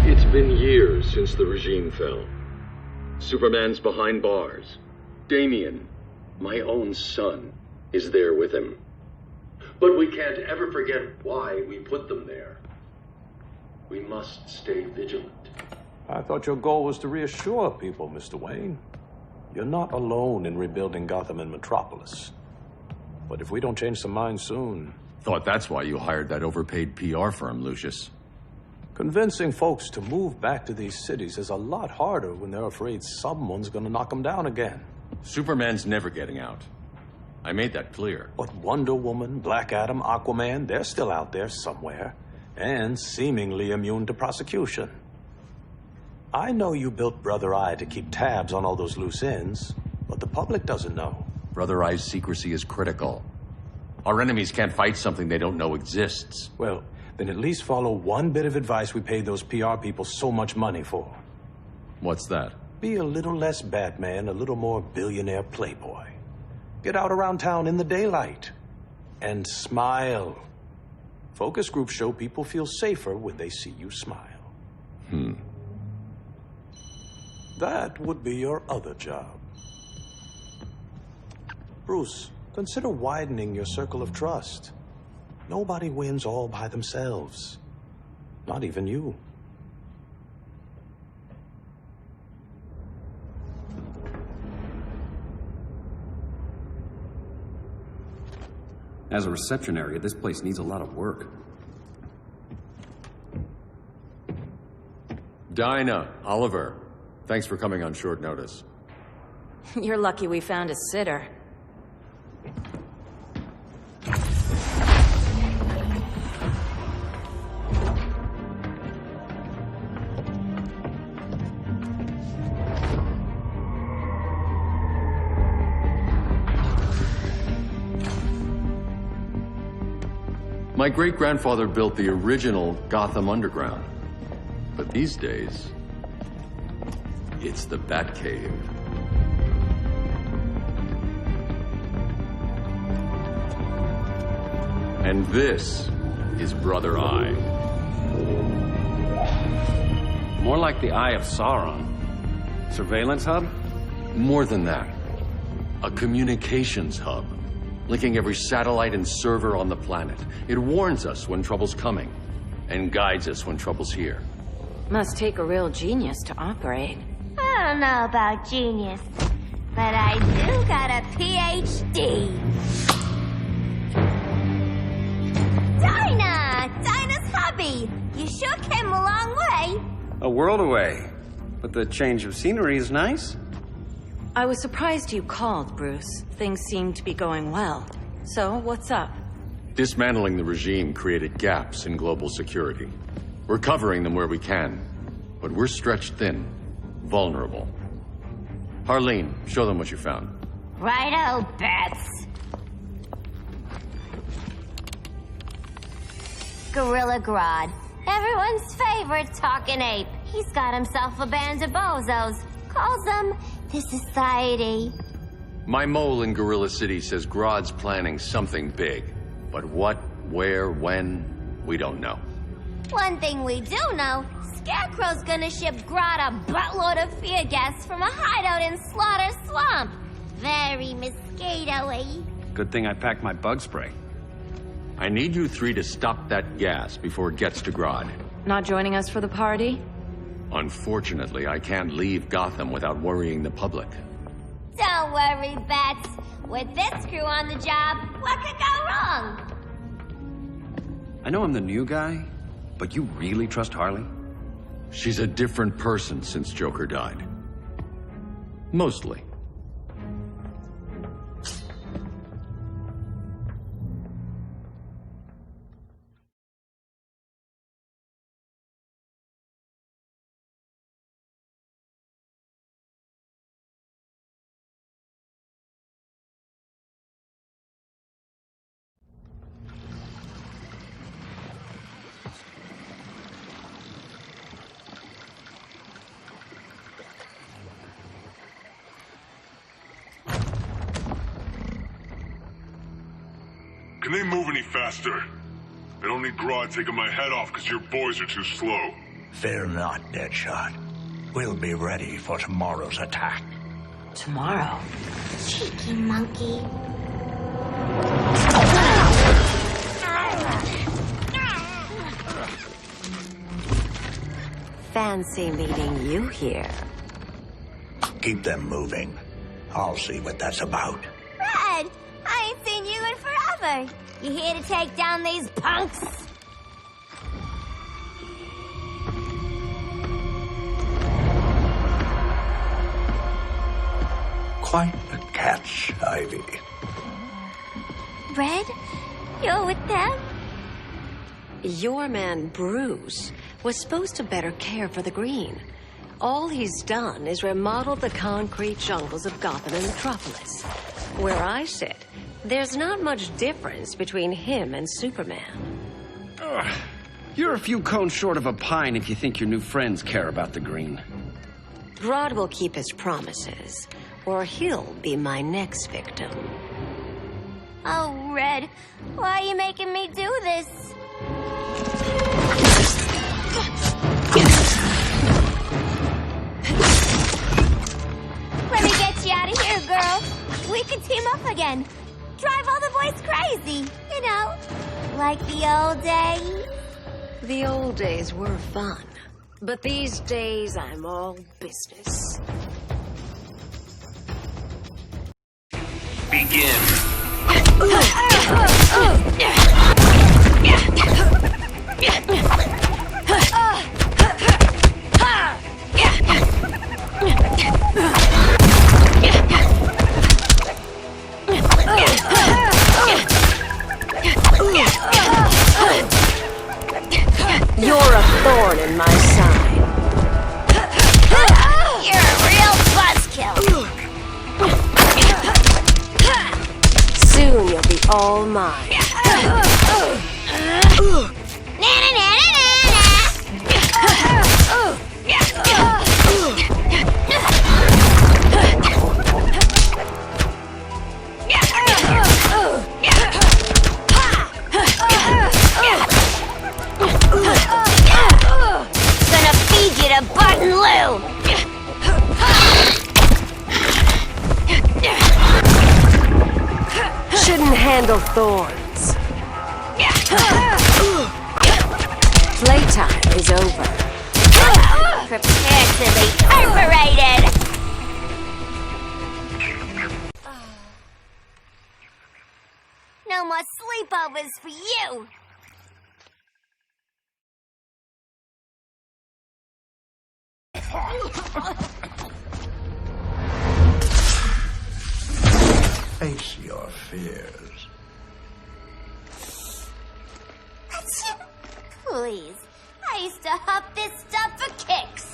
It's been years since the regime fell. Superman's behind bars. Damian, my own son, is there with him. But we can't ever forget why we put them there. We must stay vigilant. I thought your goal was to reassure people, Mr. Wayne. You're not alone in rebuilding Gotham and Metropolis. But if we don't change some minds soon... Thought that's why you hired that overpaid PR firm, Lucius. Convincing folks to move back to these cities is a lot harder when they're afraid someone's gonna knock them down again. Superman's never getting out. I made that clear. But Wonder Woman, Black Adam, Aquaman, they're still out there somewhere. And seemingly immune to prosecution. I know you built Brother Eye to keep tabs on all those loose ends, but the public doesn't know. Brother Eye's secrecy is critical. Our enemies can't fight something they don't know exists. Well, then at least follow one bit of advice we paid those PR people so much money for. What's that? Be a little less Batman, a little more billionaire playboy. Get out around town in the daylight. And smile. Focus groups show people feel safer when they see you smile. That would be your other job. Bruce, consider widening your circle of trust. Nobody wins all by themselves. Not even you. As a reception area, this place needs a lot of work. Dinah, Oliver, thanks for coming on short notice. You're lucky we found a sitter. My great-grandfather built the original Gotham Underground. But these days, it's the Batcave. And this is Brother Eye. More like the Eye of Sauron. Surveillance hub? More than that. A communications hub. Linking every satellite and server on the planet. It warns us when trouble's coming, and guides us when trouble's here. Must take a real genius to operate. I don't know about genius, but I do got a PhD. Dinah's hubby! You sure came a long way. A world away. But the change of scenery is nice. I was surprised you called, Bruce. Things seem to be going well. So, what's up? Dismantling the regime created gaps in global security. We're covering them where we can, but we're stretched thin, vulnerable. Harleen, show them what you found. Righto, Bets. Gorilla Grodd. Everyone's favorite talking ape. He's got himself a band of bozos. Calls them the Society. My mole in Gorilla City says Grodd's planning something big. But what, where, when, we don't know. One thing we do know, Scarecrow's gonna ship Grodd a buttload of fear gas from a hideout in Slaughter Swamp. Very mosquito-y. Good thing I packed my bug spray. I need you three to stop that gas before it gets to Grodd. Not joining us for the party? Unfortunately, I can't leave Gotham without worrying the public. Don't worry, Bats. With this crew on the job, what could go wrong? I know I'm the new guy, but you really trust Harley? She's a different person since Joker died. Mostly. Can they move any faster? I don't need Grodd taking my head off because your boys are too slow. Fear not, Deadshot. We'll be ready for tomorrow's attack. Tomorrow? Cheeky monkey. Fancy meeting you here. Keep them moving. I'll see what that's about. Red, I ain't seen you in forever. You here to take down these punks? Quite a catch, Ivy. Red, you're with them? Your man, Bruce, was supposed to better care for the green. All he's done is remodel the concrete jungles of Gotham and Metropolis. Where I sit, there's not much difference between him and Superman. Ugh. You're a few cones short of a pine if you think your new friends care about the green. Grodd will keep his promises, or he'll be my next victim. Oh, Red, why are you making me do this? Let me get you out of here, girl. We can team up again. Drive all the boys crazy, you know, like the old days. The old days were fun, but these days I'm all business. Begin. You're a thorn in my side. You're a real buzzkill. Soon you'll be all mine. Gonna feed you to Button Lou. Shouldn't handle thorns. Playtime is over. Prepare to be perforated. No more sleepovers for you. Face your fears. Please, I used to huff this stuff for kicks.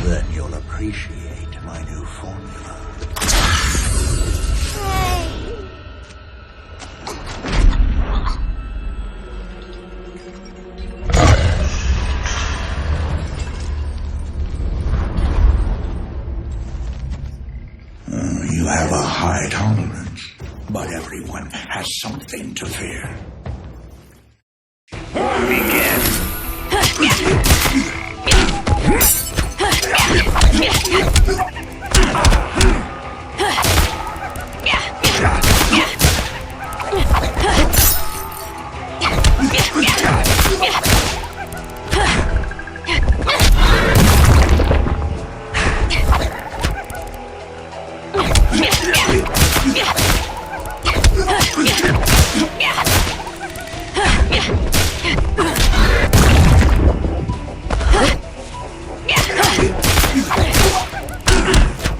Then you'll appreciate my new formula. Hey. You have a high tolerance, but everyone has something to fear. Begin.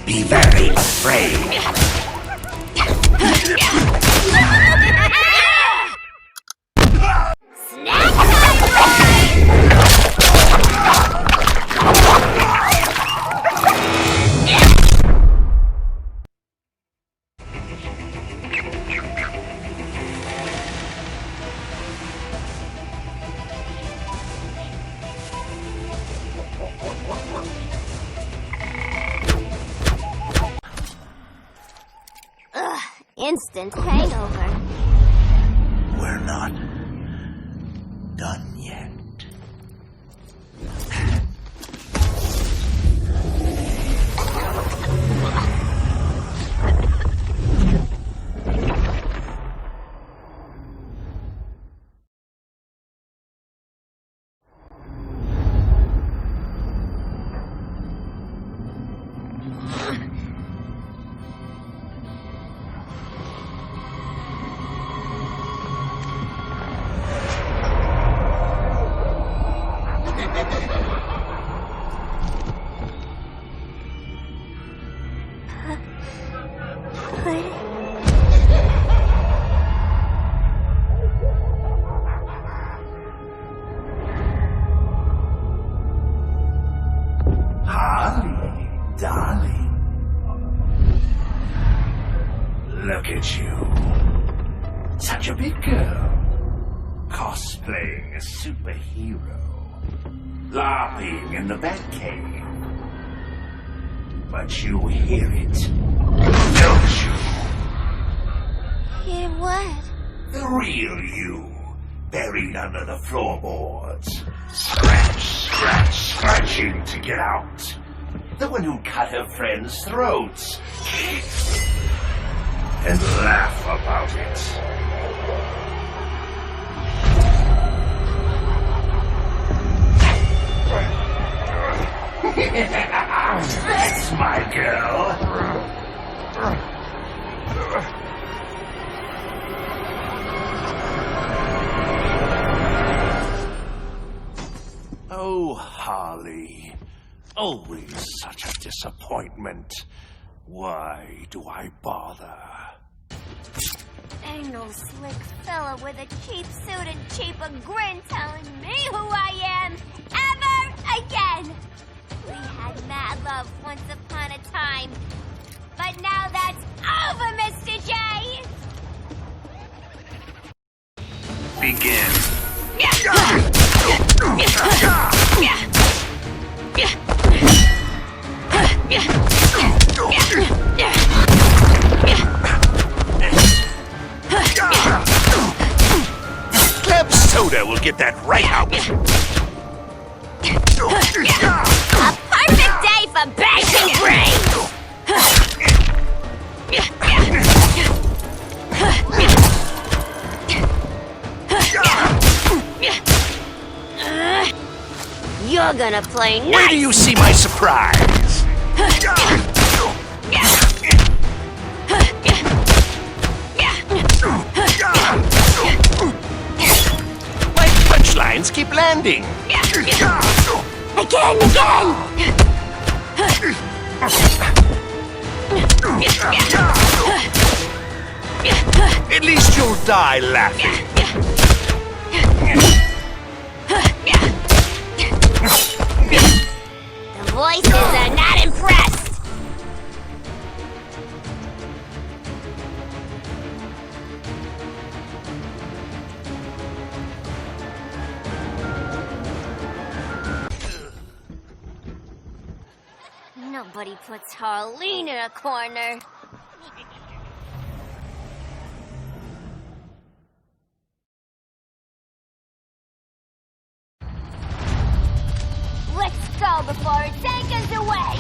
Be very afraid. Instant hangover. We're not done yet. Harley, darling. Look at you. Such a big girl. Cosplaying a superhero. LARPing in the Batcave. But you hear it, don't you? Hear what? The real you, buried under the floorboards. Scratching to get out. The one who cut her friends' throats. And laugh about it. That's my girl. Oh, Harley. Always such a disappointment. Why do I bother? Ain't no slick fella with a cheap suit and cheaper grin telling me who I am ever again. We had mad love once upon a time, but now that's over, Mr. J. Begin. Club soda will get that right out. A perfect day for bashing brains! You're gonna play nice! Where do you see my surprise? My punchlines keep landing. Again! At least you'll die laughing. The voices are not impressed! Nobody puts Harleen in a corner. Let's go before it takes us away!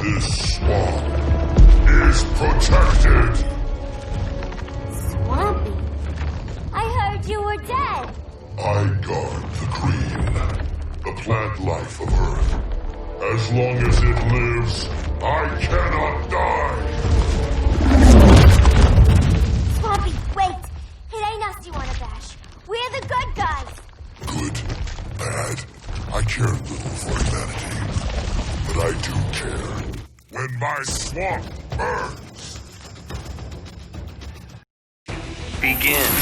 This swamp is protected. Swampy? I heard you were dead. I guard the green, the plant life of Earth. As long as it lives, I cannot die. Swampy, wait! It ain't us you wanna bash. We're the good guys. Good, bad, I care little for humanity. But I do care when my swamp burns. Begin.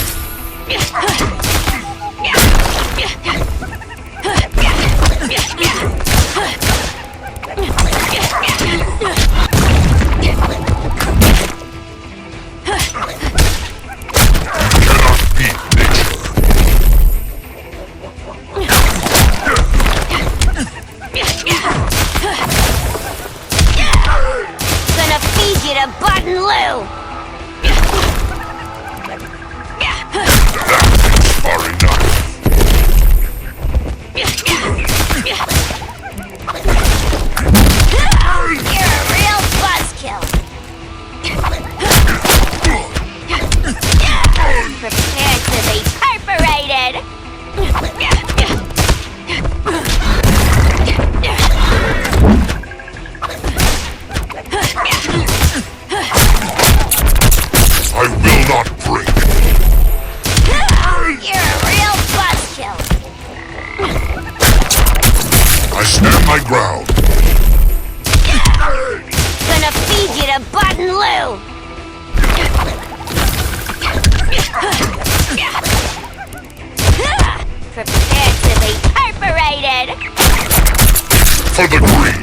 Gonna feed you to Button Lou! Far enough. You're a real Prepare to be perforated! For the green!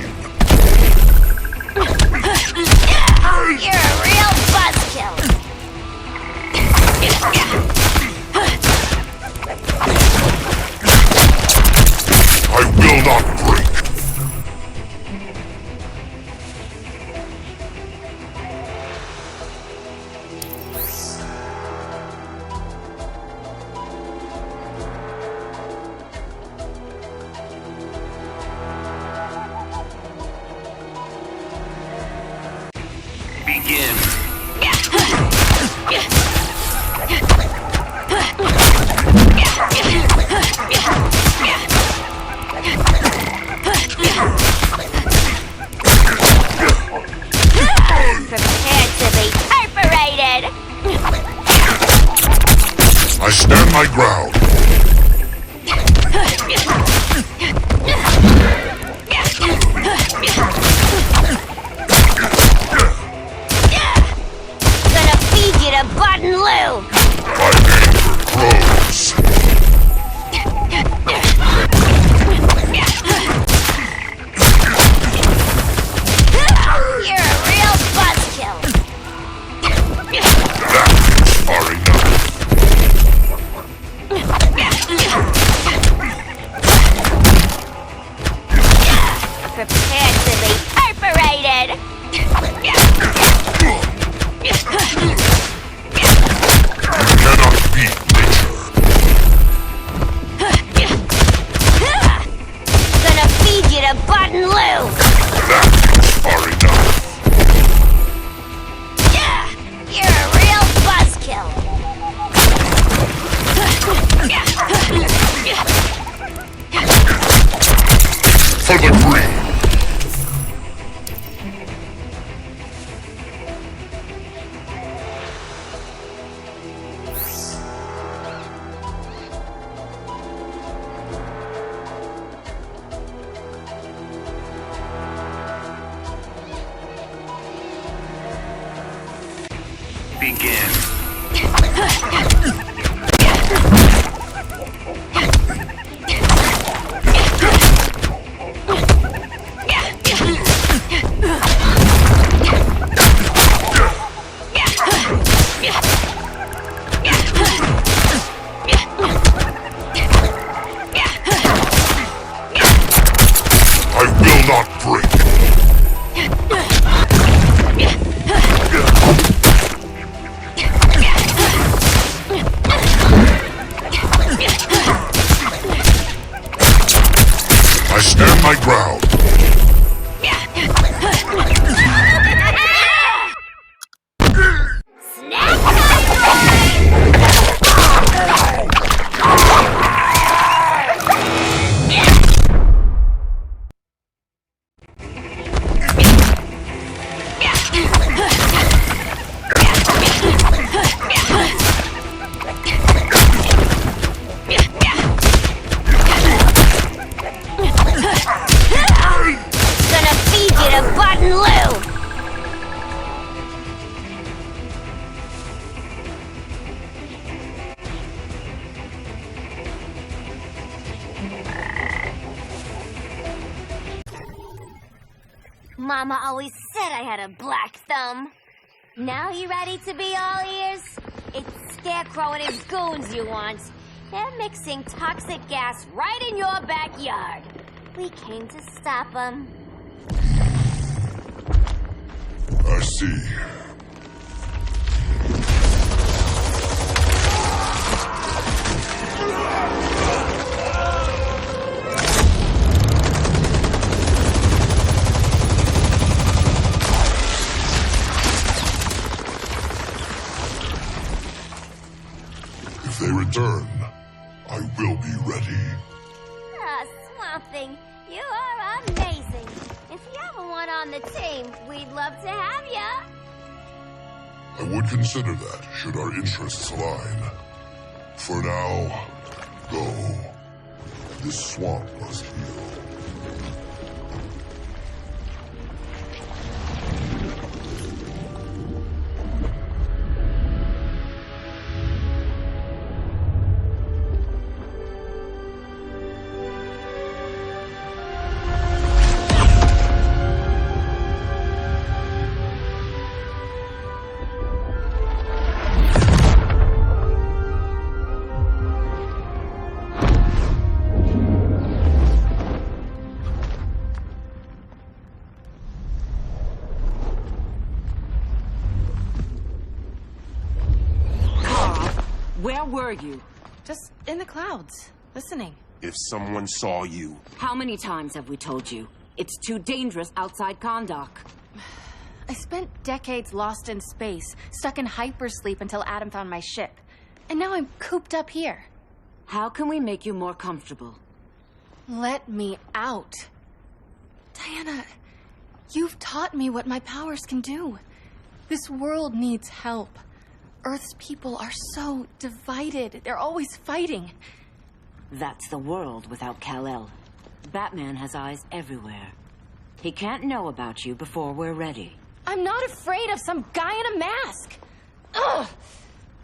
You're a real buzzkill! I will not break! Begin. Prepare to be perforated! I stand my ground! Gonna feed you to Button Lou! My anger grows! You're a real buzzkill! That are enough! Prepare to be perforated! You cannot beat nature! Gonna feed you to Button Lou! That are enough! You're a real buzzkill! For the green! Begin. I will not break! I stand my ground! Gonna feed you to Button Lou! Mama always said I had a black thumb. Now you ready to be all ears? It's Scarecrow and his goons you want. They're mixing toxic gas right in your backyard. We came to stop them. I see. If they return, I will be ready. Ah, Swamp Thing, you are amazing. If you ever want on the team, we'd love to have ya. I would consider that, should our interests align. For now, go. This swamp must heal. Where were you? Just in the clouds, listening. If someone saw you... How many times have we told you? It's too dangerous outside Kondak. I spent decades lost in space, stuck in hypersleep until Adam found my ship. And now I'm cooped up here. How can we make you more comfortable? Let me out. Diana, you've taught me what my powers can do. This world needs help. Earth's people are so divided. They're always fighting. That's the world without Kal-El. Batman has eyes everywhere. He can't know about you before we're ready. I'm not afraid of some guy in a mask. Ugh!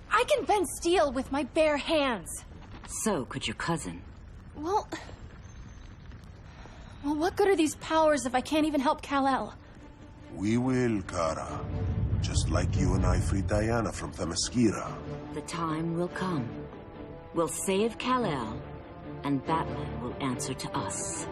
I can bend steel with my bare hands. So could your cousin. Well, what good are these powers if I can't even help Kal-El? We will, Kara. Just like you and I freed Diana from Themyscira. The time will come. We'll save Kal-El, and Batman will answer to us.